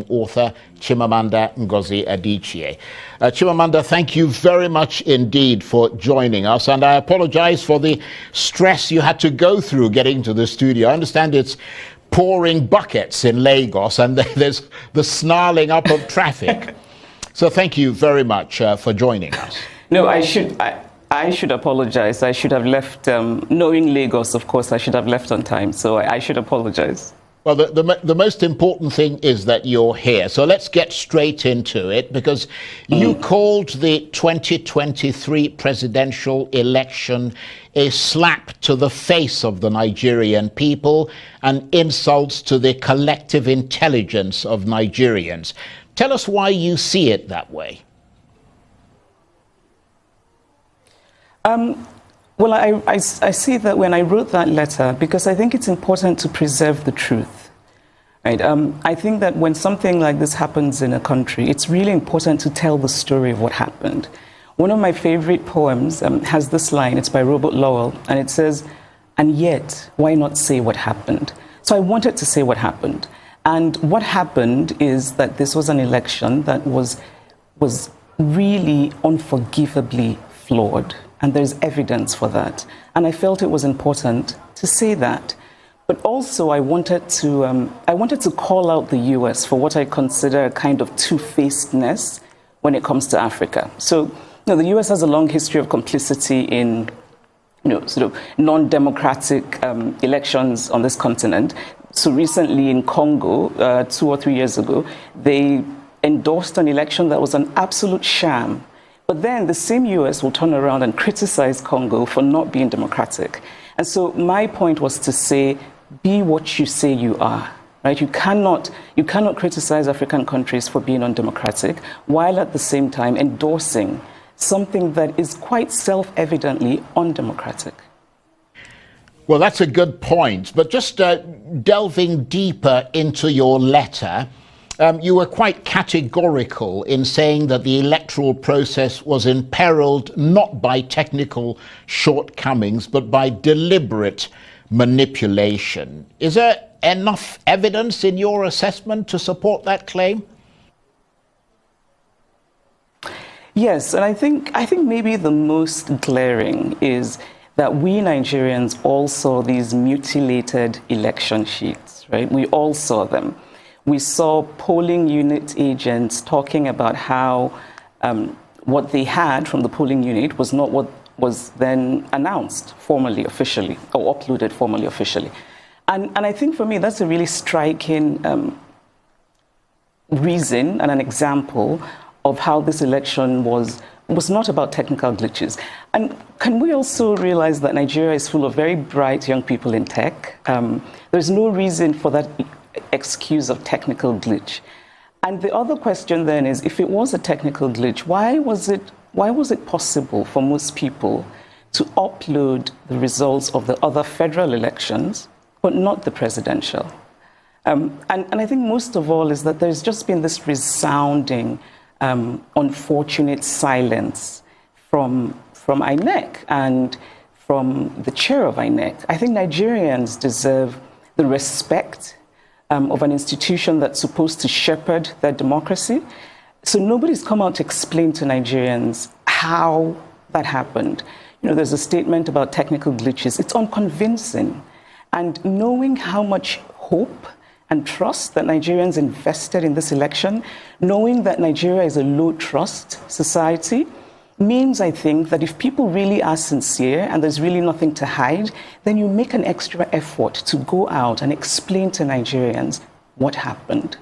author Chimamanda Adichie. Chimamanda, thank you very much indeed for joining us, and I apologize for the stress you had to go through getting to the studio. I understand it's pouring buckets in Lagos and there's the snarling up of traffic. So thank you very much for joining us. No, I should apologize. I should have left, knowing Lagos, of course, I should have left on time, so I should apologize. Well, the most important thing is that you're here. So let's get straight into it, because you called the 2023 presidential election a slap to the face of the Nigerian people and insults to the collective intelligence of Nigerians. Tell us why you see it that way. Well, I see that when I wrote that letter, because I think it's important to preserve the truth. Right? I think that when something like this happens in a country, it's really important to tell the story of what happened. One of my favorite poems has this line. It's by Robert Lowell, and it says, "And yet, why not say what happened?" So I wanted to say what happened. And what happened is that this was an election that was really unforgivably flawed. And there's evidence for that. And I felt it was important to say that. But also I wanted to call out the US for what I consider a kind of two-facedness when it comes to Africa. So, the US has a long history of complicity in, sort of non-democratic elections on this continent. So recently in Congo, 2 or 3 years ago, they endorsed an election that was an absolute sham. But then the same US will turn around and criticize Congo for not being democratic. And so my point was to say, be what you say you are, right? You cannot criticize African countries for being undemocratic, while at the same time endorsing something that is quite self-evidently undemocratic. Well, that's a good point. But just delving deeper into your letter, you were quite categorical in saying that the electoral process was imperiled not by technical shortcomings, but by deliberate manipulation. Is there enough evidence in your assessment to support that claim? Yes, and I think maybe the most glaring is that we Nigerians all saw these mutilated election sheets, right? We all saw them. We saw polling unit agents talking about how what they had from the polling unit was not what was then announced formally, officially, or uploaded formally, officially. And I think for me, that's a really striking reason and an example of how this election was not about technical glitches. And can we also realize that Nigeria is full of very bright young people in tech? There's no reason for that excuse of technical glitch. And the other question then is, if it was a technical glitch, why was it possible for most people to upload the results of the other federal elections, but not the presidential? And I think most of all is that there's just been this resounding, unfortunate silence from INEC and from the chair of INEC. I think Nigerians deserve the respect of an institution that's supposed to shepherd their democracy. So nobody's come out to explain to Nigerians how that happened. There's a statement about technical glitches. It's unconvincing. And knowing how much hope and trust that Nigerians invested in this election, knowing that Nigeria is a low-trust society, means, I think, that if people really are sincere and there's really nothing to hide, then you make an extra effort to go out and explain to Nigerians what happened.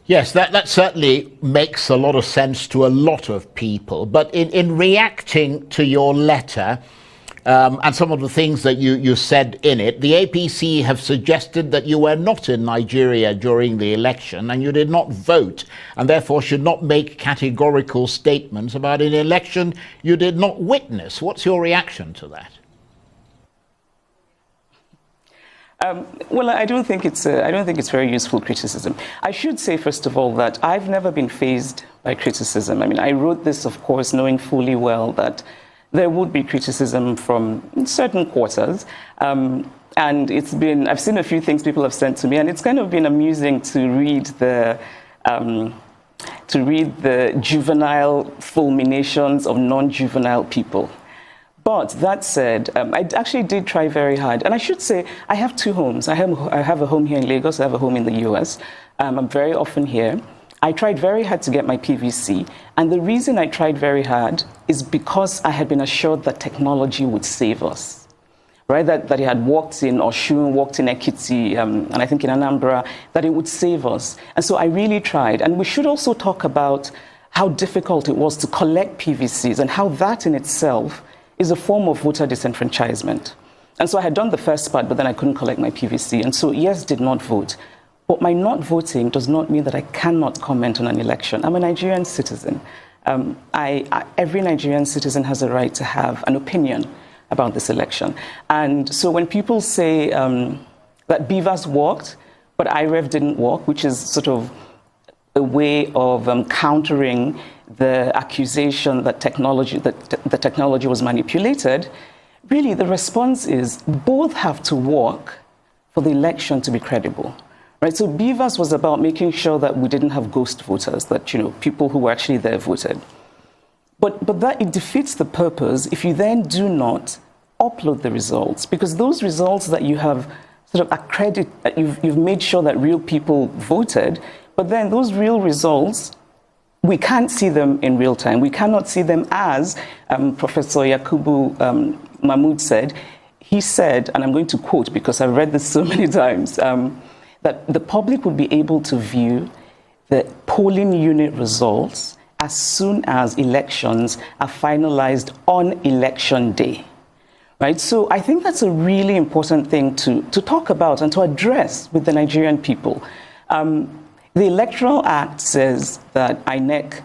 Yes, that certainly makes a lot of sense to a lot of people. But in reacting to your letter, and some of the things that you said in it, the APC have suggested that you were not in Nigeria during the election and you did not vote, and therefore should not make categorical statements about an election you did not witness. What's your reaction to that? Well, I don't think it's very useful criticism. I should say, first of all, that I've never been fazed by criticism. I mean, I wrote this, of course, knowing fully well that there would be criticism from certain quarters. And I've seen a few things people have sent to me, and it's kind of been amusing to read the juvenile fulminations of non-juvenile people. But that said, I actually did try very hard. And I should say, I have two homes. I have a home here in Lagos, I have a home in the US. I'm very often here. I tried very hard to get my PVC. And the reason I tried very hard is because I had been assured that technology would save us. Right, that it had worked in Oshun, worked in Ekiti, and I think in Anambra, that it would save us. And so I really tried. And we should also talk about how difficult it was to collect PVCs and how that in itself is a form of voter disenfranchisement. And so I had done the first part, but then I couldn't collect my PVC. And so, yes, did not vote. But my not voting does not mean that I cannot comment on an election. I'm a Nigerian citizen. Every Nigerian citizen has a right to have an opinion about this election. And so when people say that BVAS worked, but IREV didn't work, which is sort of a way of countering the accusation that the technology was manipulated, really the response is both have to work for the election to be credible. Right? So BVAS was about making sure that we didn't have ghost voters, that people who were actually there voted. But that it defeats the purpose if you then do not upload the results, because those results that you have sort of you've made sure that real people voted, but then those real results, we can't see them in real time. We cannot see them as Professor Yakubu Mahmood said. He said, and I'm going to quote because I've read this so many times, that the public would be able to view the polling unit results as soon as elections are finalized on election day. Right? So I think that's a really important thing to talk about and to address with the Nigerian people. The Electoral Act says that INEC,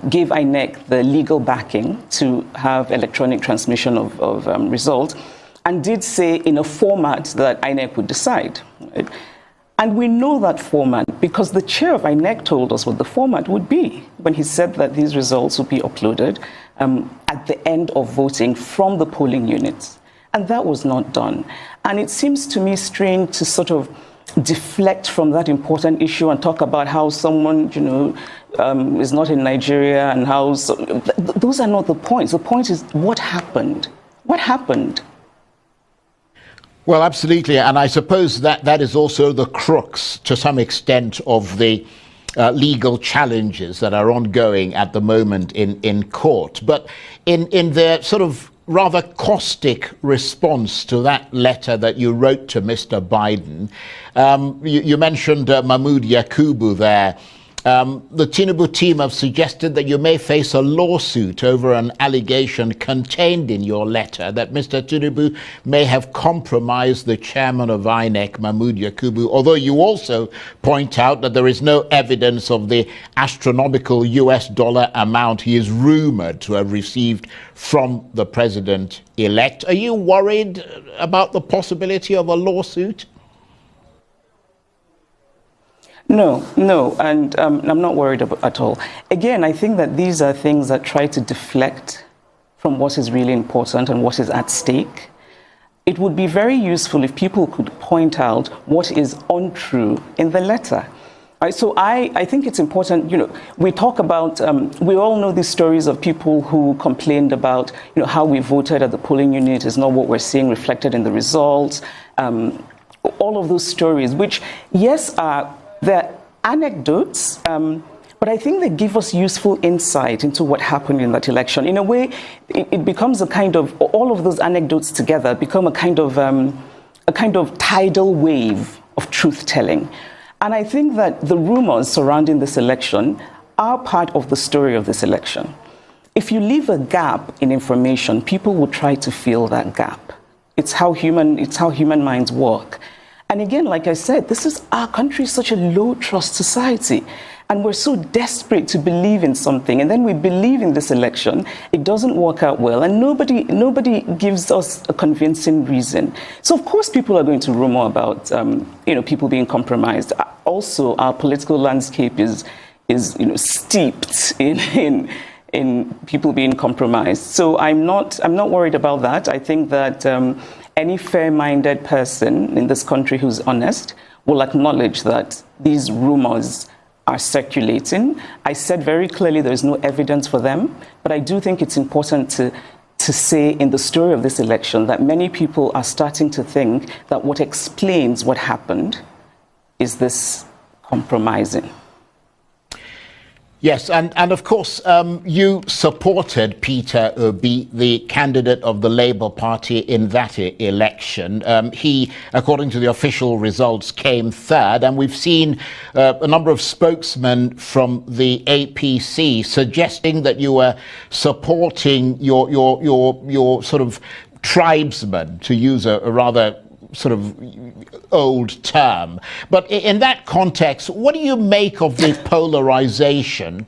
gave INEC the legal backing to have electronic transmission of results, and did say in a format that INEC would decide. Right? And we know that format because the chair of INEC told us what the format would be when he said that these results would be uploaded at the end of voting from the polling units. And that was not done. And it seems to me strange to sort of deflect from that important issue and talk about how someone, is not in Nigeria and how... those are not the points. The point is what happened? What happened? Well, absolutely. And I suppose that is also the crux, to some extent, of the legal challenges that are ongoing at the moment in court. But in their sort of rather caustic response to that letter that you wrote to Mr. Biden, you mentioned Mahmood Yakubu there. The Tinubu team have suggested that you may face a lawsuit over an allegation contained in your letter that Mr. Tinubu may have compromised the chairman of INEC, Mahmood Yakubu, although you also point out that there is no evidence of the astronomical US dollar amount he is rumored to have received from the president-elect. Are you worried about the possibility of a lawsuit? No, and I'm not worried at all. Again, I think that these are things that try to deflect from what is really important and what is at stake. It would be very useful if people could point out what is untrue in the letter. Right, so I think it's important, we talk about, we all know these stories of people who complained about, how we voted at the polling unit is not what we're seeing reflected in the results. All of those stories, which, yes, they're anecdotes, but I think they give us useful insight into what happened in that election. In a way, it becomes a kind of, all of those anecdotes together become a kind of tidal wave of truth-telling. And I think that the rumors surrounding this election are part of the story of this election. If you leave a gap in information, people will try to fill that gap. It's how human minds work. And again, like I said, our country is such a low-trust society. And we're so desperate to believe in something. And then we believe in this election. It doesn't work out well. And nobody gives us a convincing reason. So, of course, people are going to rumor about, people being compromised. Also, our political landscape is steeped in in people being compromised. So I'm not worried about that. I think that any fair-minded person in this country who's honest will acknowledge that these rumors are circulating. I said very clearly there is no evidence for them, but I do think it's important to say in the story of this election that many people are starting to think that what explains what happened is this compromising. Yes, and of course, you supported Peter Obi, the candidate of the Labour Party in that election. He, according to the official results, came third, and we've seen a number of spokesmen from the APC suggesting that you were supporting your sort of tribesmen, to use a rather sort of old term. But in that context, what do you make of the polarization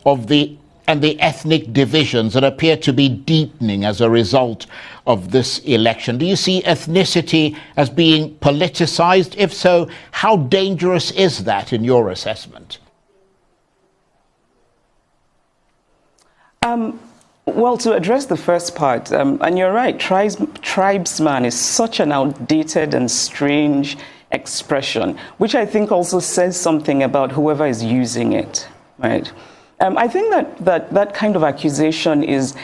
of the ethnic divisions that appear to be deepening as a result of this election? Do you see ethnicity as being politicized? If so, how dangerous is that in your assessment? Well, to address the first part, and you're right, tribesman is such an outdated and strange expression, which I think also says something about whoever is using it, right? I think that kind of accusation is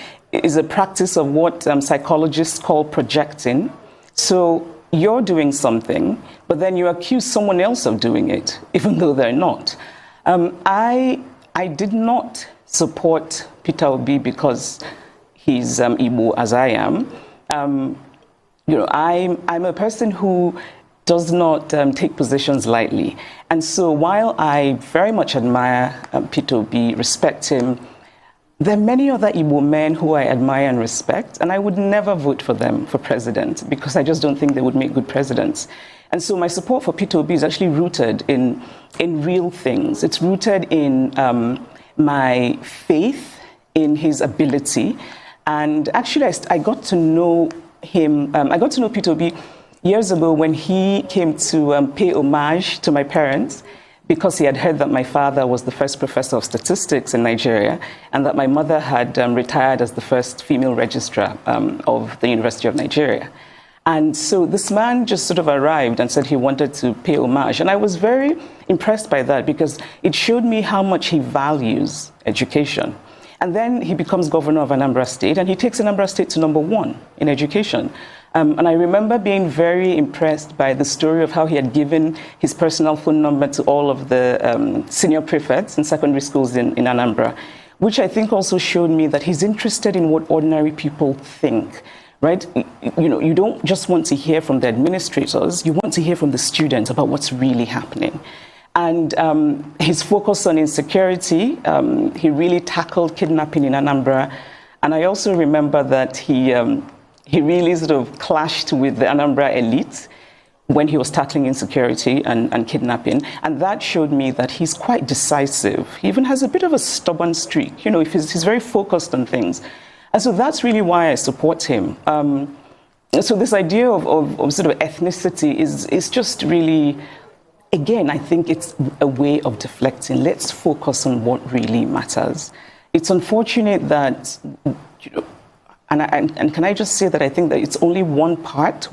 a practice of what psychologists call projecting. So you're doing something, but then you accuse someone else of doing it, even though they're not. I did not support Peter Obi because he's Igbo, as I am. I'm a person who does not take positions lightly. And so while I very much admire Peter Obi, respect him, there are many other Igbo men who I admire and respect, and I would never vote for them for president because I just don't think they would make good presidents. And so my support for Peter Obi is actually rooted in real things. It's rooted in my faith in his ability. And actually, I got to know him, I got to know Peter Obi years ago when he came to pay homage to my parents, because he had heard that my father was the first professor of statistics in Nigeria and that my mother had retired as the first female registrar of the University of Nigeria. And so this man just sort of arrived and said he wanted to pay homage. And I was very impressed by that because it showed me how much he values education. And then he becomes governor of Anambra State, and he takes Anambra State to #1 in education. And I remember being very impressed by the story of how he had given his personal phone number to all of the senior prefects in secondary schools in Anambra, which I think also showed me that he's interested in what ordinary people think. Right? You don't just want to hear from the administrators, you want to hear from the students about what's really happening. And his focus on insecurity, he really tackled kidnapping in Anambra. And I also remember that he really sort of clashed with the Anambra elite when he was tackling insecurity and kidnapping. And that showed me that he's quite decisive. He even has a bit of a stubborn streak. He's very focused on things. And so that's really why I support him. So this idea of sort of ethnicity is just really, again, I think it's a way of deflecting. Let's focus on what really matters. It's unfortunate that, and can I just say that I think that it's only one part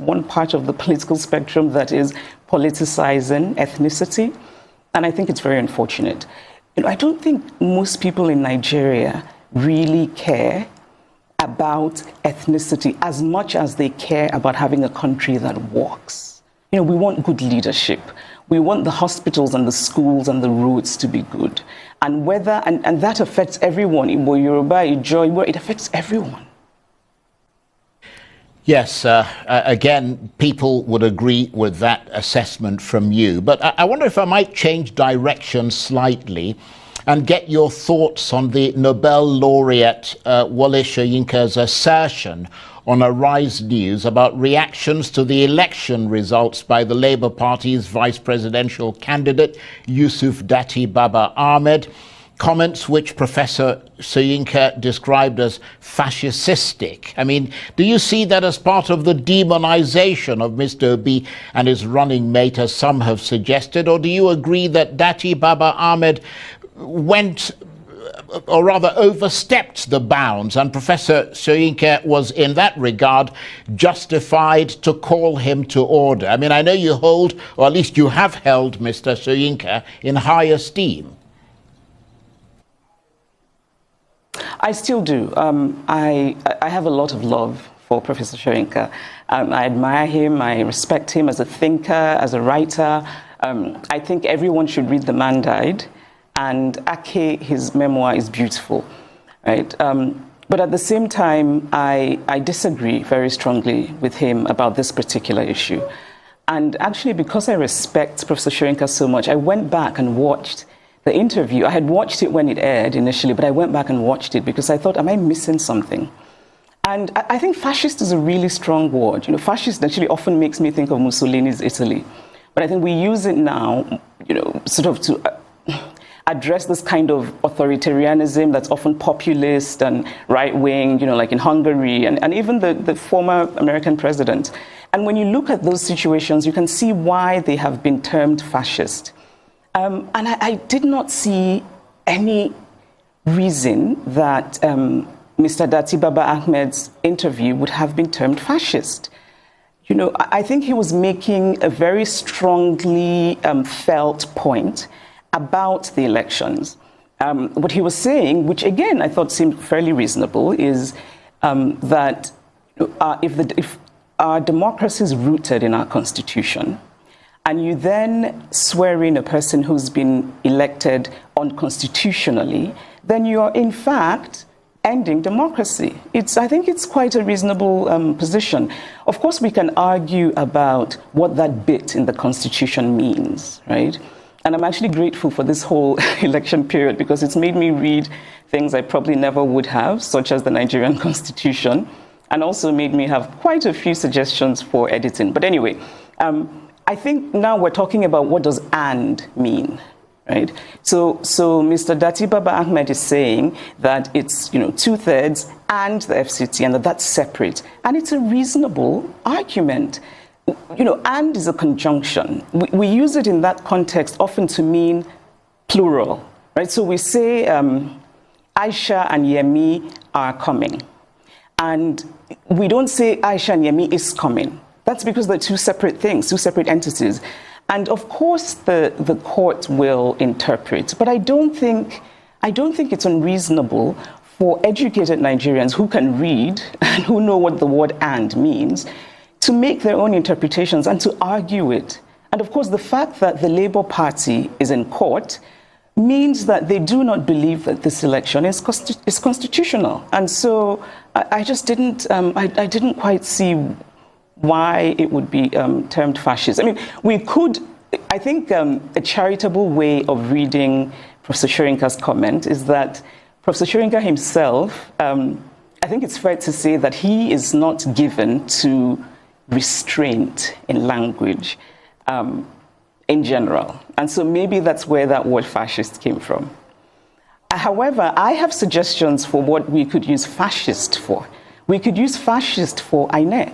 of the political spectrum that is politicizing ethnicity. And I think it's very unfortunate. I don't think most people in Nigeria really care about ethnicity as much as they care about having a country that works. We want good leadership. We want the hospitals and the schools and the roads to be good. And and that affects everyone. Igbo, Yoruba, Ijaw, it affects everyone. Yes, again, people would agree with that assessment from you. But I wonder if I might change direction slightly and get your thoughts on the Nobel laureate Wole Soyinka's assertion on Arise News about reactions to the election results by the Labour Party's vice presidential candidate, Yusuf Datti Baba Ahmed, comments which Professor Soyinka described as fascistic. I mean, do you see that as part of the demonization of Mr. Obi and his running mate, as some have suggested, or do you agree that Datti Baba Ahmed went or rather overstepped the bounds, and Professor Soyinka was in that regard justified to call him to order. I mean, I know you hold, or at least you have held, Mr. Soyinka in high esteem. I still do. I have a lot of love for Professor Soyinka. I admire him, I respect him as a thinker, as a writer. I think everyone should read The Man Died, and Ake, his memoir, is beautiful, right? But at the same time, I disagree very strongly with him about this particular issue. And actually, because I respect Professor Soyinka so much, I went back and watched the interview. I had watched it when it aired initially, but I went back and watched it because I thought, am I missing something? And I think fascist is a really strong word. You know, fascist actually often makes me think of Mussolini's Italy. But I think we use it now, you know, sort of to address this kind of authoritarianism that's often populist and right-wing, you know, like in Hungary and even the former American president. And when you look at those situations, you can see why they have been termed fascist. And I did not see any reason that Mr. Dati Baba Ahmed's interview would have been termed fascist. You know, I think he was making a very strongly felt point about the elections. What he was saying, which again I thought seemed fairly reasonable, is that if our democracy is rooted in our constitution, and you then swear in a person who's been elected unconstitutionally, then you are in fact ending democracy. I think it's quite a reasonable position. Of course, we can argue about what that bit in the Constitution means, right? And I'm actually grateful for this whole election period because it's made me read things I probably never would have, such as the Nigerian Constitution, and also made me have quite a few suggestions for editing. But anyway, I think now we're talking about what does "and" mean. Right. So Mr. Dati Baba Ahmed is saying that it's, you know, 2/3 and the FCT, and that's separate. And it's a reasonable argument. You know, "and" is a conjunction. We use it in that context often to mean plural. Right. So we say Aisha and Yemi are coming. And we don't say Aisha and Yemi is coming. That's because they're two separate things, two separate entities. And of course, the court will interpret, but I don't think it's unreasonable for educated Nigerians who can read and who know what the word "and" means to make their own interpretations and to argue it. And of course, the fact that the Labour Party is in court means that they do not believe that this election is constitutional. And so I just didn't, I didn't quite see why it would be termed fascist. I mean, we could, I think a charitable way of reading Professor Soyinka's comment is that Professor Soyinka himself, I think it's fair to say that he is not given to restraint in language in general. And so maybe that's where that word fascist came from. However, I have suggestions for what we could use fascist for. We could use fascist for INEC.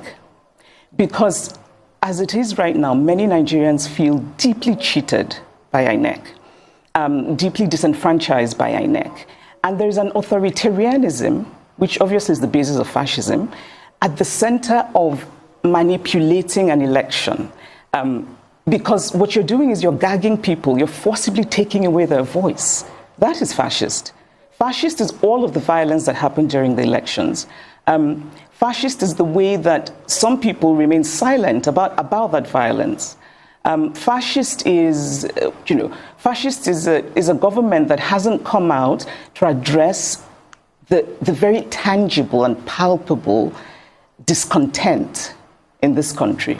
Because as it is right now, many Nigerians feel deeply cheated by INEC, deeply disenfranchised by INEC. And there's an authoritarianism, which obviously is the basis of fascism, at the center of manipulating an election. Because what you're doing is you're gagging people, you're forcibly taking away their voice. That is fascist. Fascist is all of the violence that happened during the elections. Fascist is the way that some people remain silent about that violence. Fascist is, fascist is a government that hasn't come out to address the very tangible and palpable discontent in this country.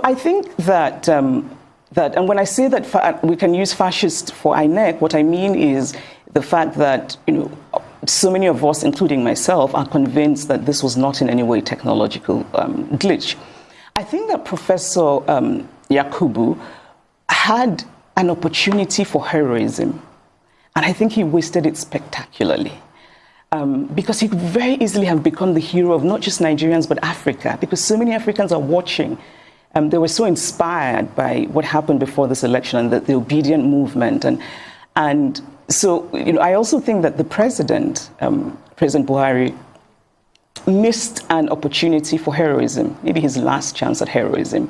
I think that, and when I say that we can use fascist for INEC, what I mean is the fact that, so many of us, including myself, are convinced that this was not in any way technological glitch. I think that Professor Yakubu had an opportunity for heroism, and I think he wasted it spectacularly. Because he could very easily have become the hero of not just Nigerians, but Africa, because so many Africans are watching. They were so inspired by what happened before this election and the obedient movement. And so, I also think that the president, President Buhari, missed an opportunity for heroism, maybe his last chance at heroism,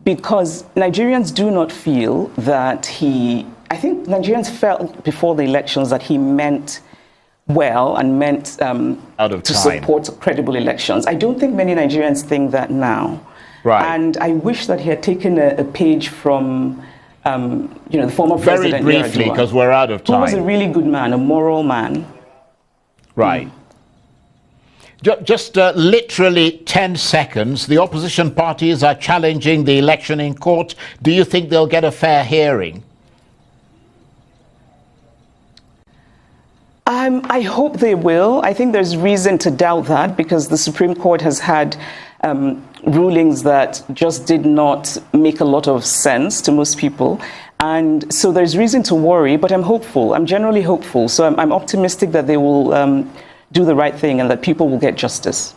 because Nigerians do not feel that I think Nigerians felt before the elections that he meant well and meant to support credible elections. I don't think many Nigerians think that now. Right. And I wish that he had taken a page from the former president. Very briefly, because we're out of time. Who was a really good man, a moral man. Right. Just literally 10 seconds. The opposition parties are challenging the election in court. Do you think they'll get a fair hearing? I hope they will. I think there's reason to doubt that because the Supreme Court has had rulings that just did not make a lot of sense to most people. And so there's reason to worry, but I'm hopeful. I'm generally hopeful. So I'm optimistic that they will do the right thing and that people will get justice.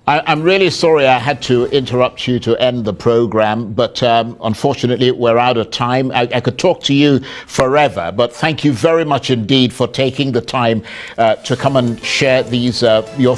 I'm really sorry I had to interrupt you to end the program, but unfortunately we're out of time. I could talk to you forever, but thank you very much indeed for taking the time to come and share these your